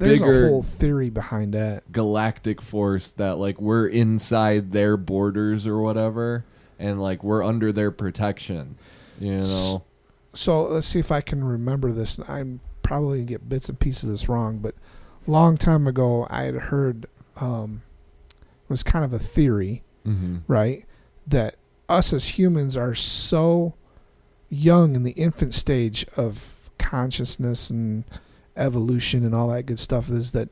a whole theory behind that. galactic force that like we're inside their borders or whatever, and like we're under their protection. So let's see if I can remember this. I'm probably going to get bits and pieces of this wrong, but long time ago I had heard it was kind of a theory, mm-hmm. right, that us as humans are so young in the infant stage of consciousness and evolution and all that good stuff, is that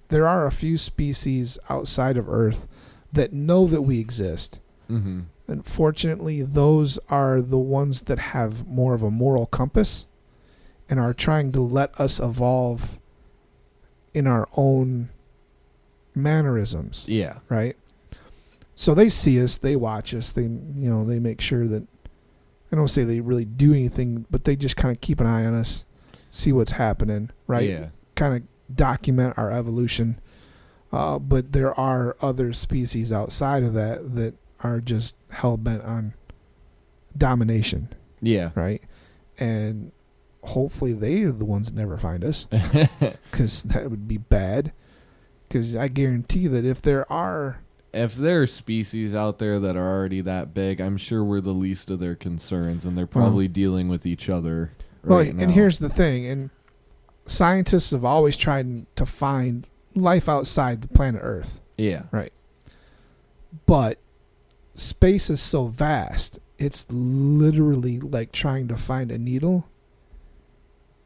there are a few species outside of Earth that know that we exist. Mm-hmm. Unfortunately, those are the ones that have more of a moral compass and are trying to let us evolve in our own mannerisms. Yeah. Right? So they see us, they watch us, they make sure that, I don't say they really do anything, but they just kind of keep an eye on us, see what's happening, right? Yeah. Kind of document our evolution. But there are other species outside of that are just hell-bent on domination. Yeah. Right? And hopefully they are the ones that never find us, because that would be bad. Because I guarantee that if there are species out there that are already that big, I'm sure we're the least of their concerns, and they're probably dealing with each other right now. And here's the thing, and scientists have always tried to find life outside the planet Earth. Yeah. Right. But space is so vast, it's literally like trying to find a needle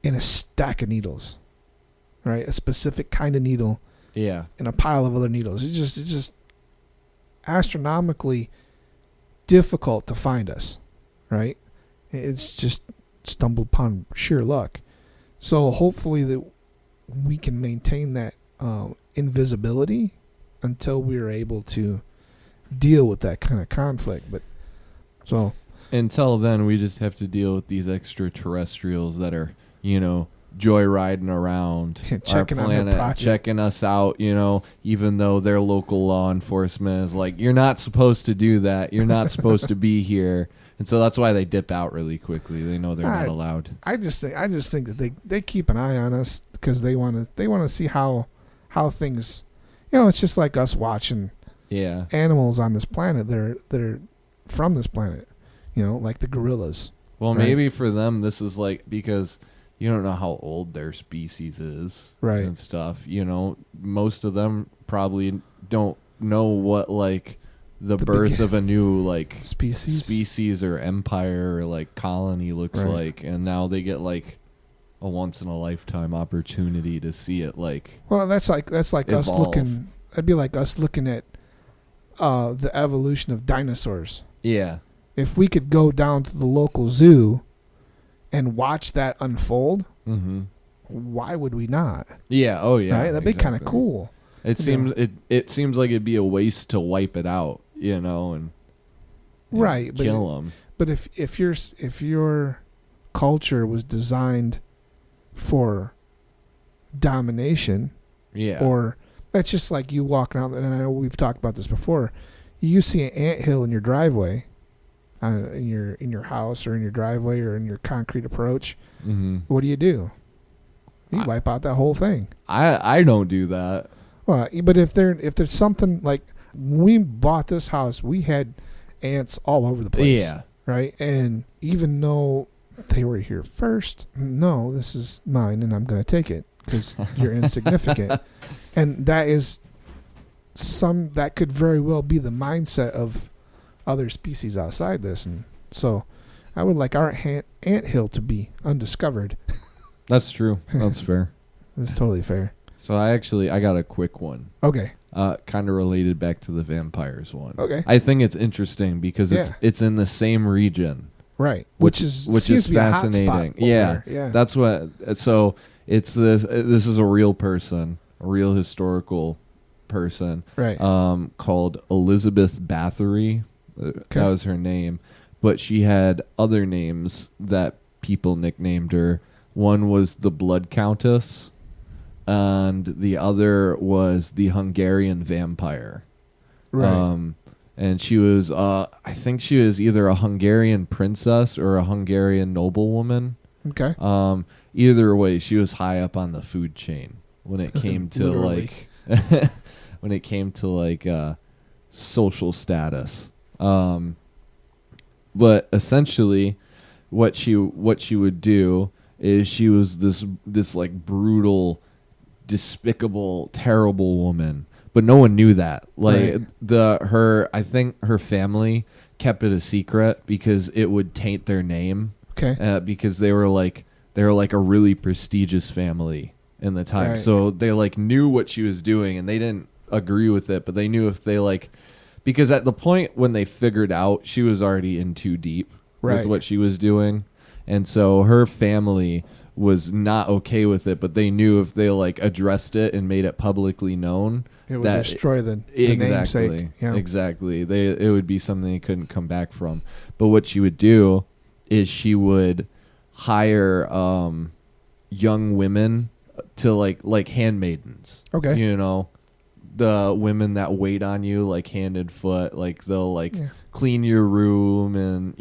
in a stack of needles. Right? A specific kind of needle. Yeah. In a pile of other needles. It's just astronomically difficult to find us. Right? It's just stumbled upon sheer luck. So hopefully that we can maintain that invisibility until we're able to deal with that kind of conflict. But so until then, we just have to deal with these extraterrestrials that are, joyriding around our planet, checking us out, even though their local law enforcement is like, you're not supposed to do that. You're not supposed to be here. And so that's why they dip out really quickly. They know they're not allowed. I just think that they keep an eye on us because they want to see how things, it's just like us watching animals on this planet. They're from this planet, like the gorillas. Well, right? Maybe for them this is like, because you don't know how old their species is, right, and stuff. Most of them probably don't know what like the birth of a new like species or empire or like colony looks like, and now they get like a once in a lifetime opportunity to see it. Like, well, that's like evolve. Us looking. That'd be like us looking at the evolution of dinosaurs. Yeah. If we could go down to the local zoo and watch that unfold, why would we not? Yeah. Oh, yeah. Right? That'd be kind of cool. It seems like it'd be a waste to wipe it out, and right, kill them. But if your culture was designed for domination, or that's just like you walking out, and I know we've talked about this before. You see an anthill in your driveway. In your house or in your driveway or in your concrete approach, what do? You wipe out that whole thing. I don't do that. Well, but if there's something like, when we bought this house, we had ants all over the place. Yeah. Right. And even though they were here first, no, this is mine and I'm going to take it because you're insignificant. And that could very well be the mindset of other species outside this, and so I would like our anthill to be undiscovered. That's true. That's fair. That's totally fair. So I got a quick one. Okay. Kind of related back to the vampires one. Okay. I think it's interesting because it's in the same region. Right. Which is fascinating. Yeah. Yeah. That's what. So it's this. This is a real person, a real historical person. Right. Called Elizabeth Bathory. That was her name, but she had other names that people nicknamed her. One was the Blood Countess, and the other was the Hungarian Vampire. Right. And she was, I think she was either a Hungarian princess or a Hungarian noblewoman. Okay. Either way, she was high up on the food chain when it came to social status. But essentially what she would do is she was this like brutal, despicable, terrible woman, but no one knew that. Like I think her family kept it a secret because it would taint their name. Okay. Because they were like a really prestigious family in the time. Right. So they like knew what she was doing and they didn't agree with it, but they knew if they because at the point when they figured out, she was already in too deep with what she was doing. And so her family was not okay with it, but they knew if they addressed it and made it publicly known, it would destroy the namesake. Yeah. Exactly. It would be something they couldn't come back from. But what she would do is she would hire young women to like handmaidens. Okay. The women that wait on you like hand and foot, like they'll clean your room, and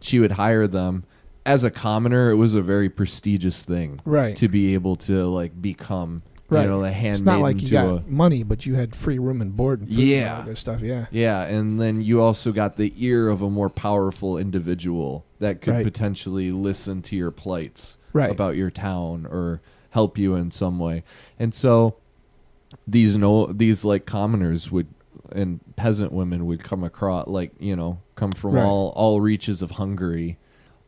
she would hire them. As a commoner, it was a very prestigious thing, to be able to become the handmaiden. It's not like you got money, but you had free room and board and food and all this stuff. Yeah, and then you also got the ear of a more powerful individual that could potentially listen to your plights about your town or help you in some way. And so these commoners would, and peasant women would come across, come from all reaches of Hungary,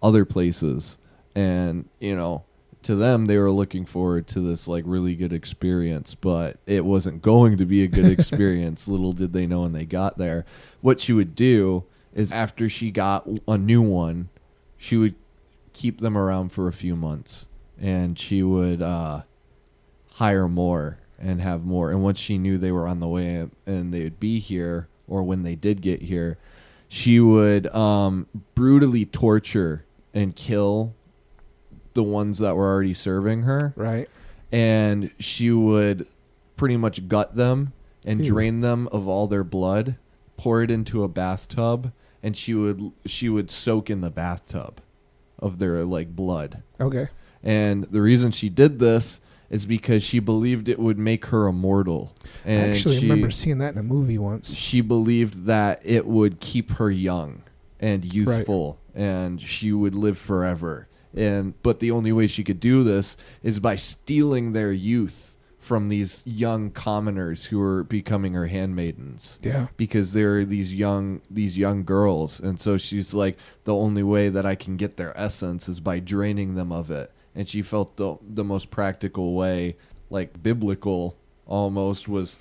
other places, and to them they were looking forward to this really good experience, but it wasn't going to be a good experience. Little did they know when they got there. What she would do is, after she got a new one, she would keep them around for a few months, and she would hire more and have more. And once she knew they were on the way and they would be here, or when they did get here, she would brutally torture and kill the ones that were already serving her. Right. And she would pretty much gut them and drain them of all their blood, pour it into a bathtub, and she would soak in the bathtub of their blood. Okay. And the reason she did this is because she believed it would make her immortal. And Actually, I remember seeing that in a movie once. She believed that it would keep her young and youthful, and she would live forever. But the only way she could do this is by stealing their youth from these young commoners who are becoming her handmaidens. Yeah. Because they're these young girls. And so she's like, the only way that I can get their essence is by draining them of it. And she felt the most practical way, like biblical almost, was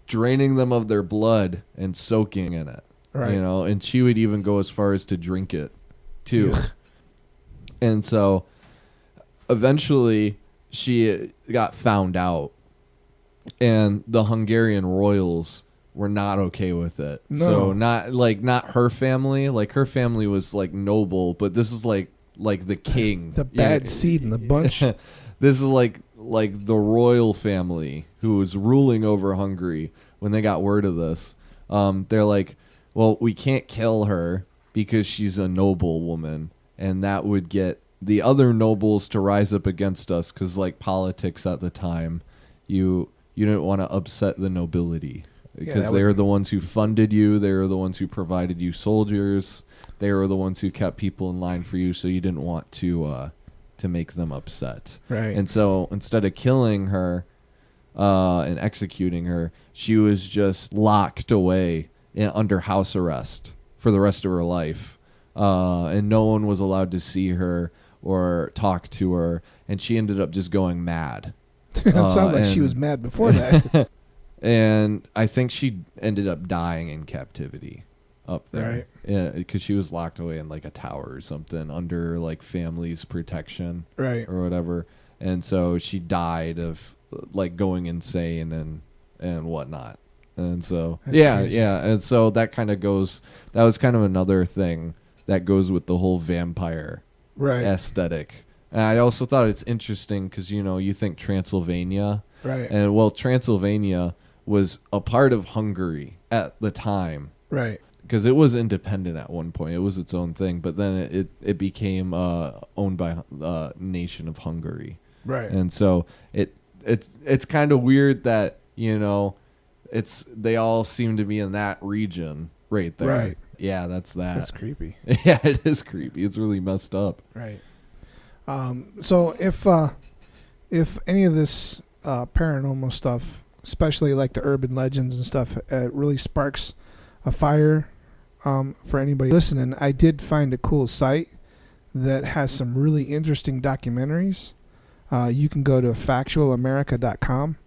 draining them of their blood and soaking in it. Right. You know, and she would even go as far as to drink it too. And so eventually she got found out, and the Hungarian royals were not okay with it. No. So not her family. Like, her family was like noble, but this is like the king. The bad seed in the bunch. This is like the royal family who was ruling over Hungary. When they got word of this, they're like, well, we can't kill her because she's a noble woman, and that would get the other nobles to rise up against us, because like politics at the time, you didn't want to upset the nobility, because they were the ones who funded you, they were the ones who provided you soldiers, they were the ones who kept people in line for you, so you didn't want to make them upset. Right. And so instead of killing her and executing her, she was just locked away under house arrest for the rest of her life. And no one was allowed to see her or talk to her. And she ended up just going mad. It sounds like she was mad before that. And I think she ended up dying in captivity up there. Right. Yeah, because she was locked away in like a tower or something under like family's protection. Right. Or whatever. And so she died of like going insane and whatnot. And so That's crazy. and so that was kind of another thing that goes with the whole vampire aesthetic. And I also thought it's interesting because, you know, you think Transylvania, right? And well, Transylvania was a part of Hungary at the time, Right. because it was independent at one point. It was its own thing, but then it became owned by nation of Hungary. Right. And so it's kind of weird that, you know, they all seem to be in that region right there. Right. Yeah, that's that. That's creepy. Yeah, it is creepy. It's really messed up. Right. So if any of this paranormal stuff, especially like the urban legends and stuff, really sparks a fire for anybody listening, I did find a cool site that has some really interesting documentaries. You can go to factualamerica.com,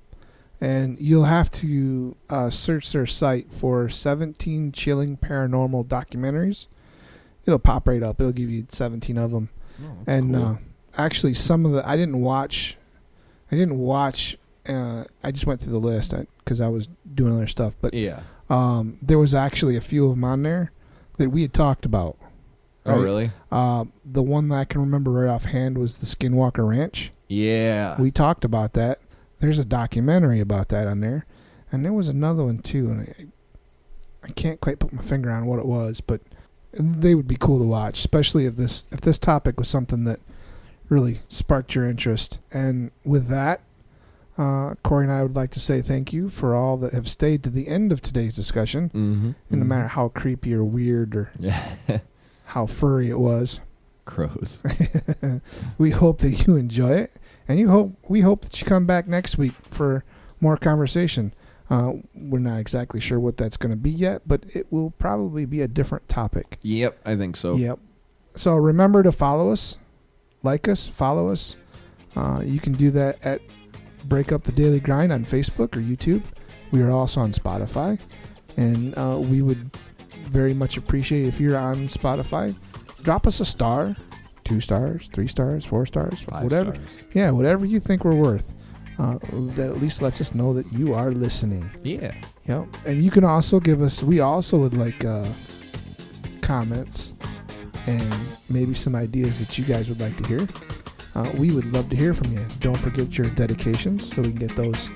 and you'll have to search their site for 17 chilling paranormal documentaries. It'll pop right up. It'll give you 17 of them. Oh, and cool. Actually, some of the I didn't watch. I just went through the list because I was doing other stuff. But Yeah. there was actually a few of them on there that we had talked about. Oh, right? really? The one that I can remember right offhand was the Skinwalker Ranch. Yeah. We talked about that. There's a documentary about that on there, and there was another one too, and I can't quite put my finger on what it was, but they would be cool to watch, especially if this topic was something that really sparked your interest. And with that, Corey and I would like to say thank you for all that have stayed to the end of today's discussion, Mm-hmm. and no matter how creepy or weird or how furry it was. Crows. We hope that you enjoy it, and we hope that you come back next week for more conversation. We're not exactly sure what that's going to be yet, but it will probably be a different topic. Yep, I think so. Yep. So remember to follow us, like us, follow us. You can do that at Break Up the Daily Grind on Facebook or YouTube. We are also on Spotify, and we would very much appreciate if you're on Spotify. Drop us a star, 2 stars, 3 stars, 4 stars, 5 whatever. stars. Yeah, whatever you think we're worth. That at least lets us know that you are listening. Yeah. Yep. And you can also we also would like comments and maybe some ideas that you guys would like to hear. We would love to hear from you. Don't forget your dedications so we can get those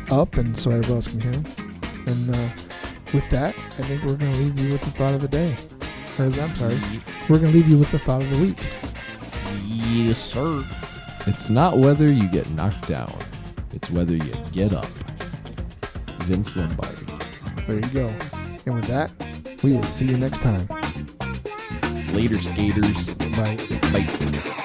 up and so everybody else can hear them. And with that, I think we're going to leave you with the thought of the day. Or, I'm sorry. We're going to leave you with the thought of the week. Yes, sir. It's not whether you get knocked down. It's whether you get up. Vince Lombardi. There you go. And with that, we will see you next time. Later, skaters. Bye. Bye.